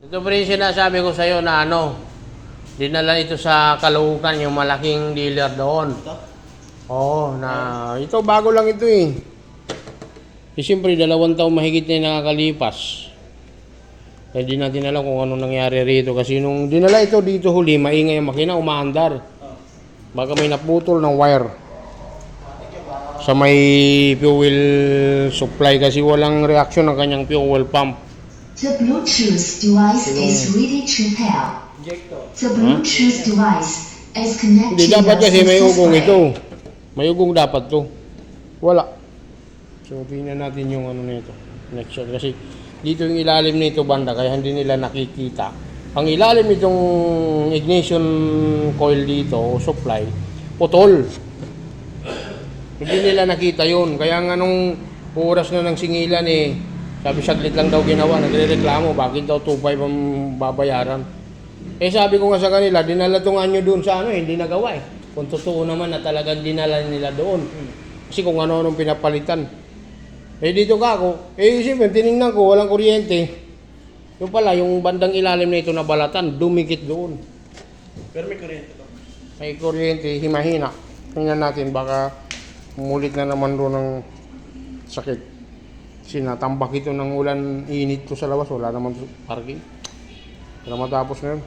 Ito pa rin sinasabi ko sa'yo na dinala ito sa Caloocan, yung malaking dealer doon. Ito? Oo, ito bago lang ito eh. Siyempre, 2 taon mahigit na yung nakakalipas. Eh, di natin alam kung ano nangyari rito. Kasi nung dinala ito dito huli, maingay ang makina, umaandar. Baka may naputol ng wire. Sa may fuel supply kasi walang reaction ng kanyang fuel pump. The Bluetooth device is ready to pair. The Bluetooth device is connected Hindi dapat kasi may ugong successfully. ito. May ugong dapat to. Wala. So, tingnan natin yung nito. Next shot. Kasi dito yung ilalim nito banda, kaya hindi nila nakikita. Ang ilalim nitong ignition coil dito, o supply, putol. Hindi nila nakita yun. Kaya nga nung oras na ng singilan sabi saglit lang daw ginawa, nagre-reklamo, bakit daw 2.5 ang babayaran. Sabi ko nga sa kanila, dinala tong anyo doon sa hindi nagawa Kung totoo naman na talagang dinala nila doon. Kasi kung ano-anong pinapalitan. Dito ka ako, siyempre, tinignan ko, walang kuryente. Yung pala, yung bandang ilalim na ito na balatan, dumikit doon. Pero may kuryente to. May kuryente, himahina. Tingnan natin, baka umulit na naman doon ng sakit. Sinatambak ito ng ulan, init to sa labas, wala naman parking. Para matapos na yun.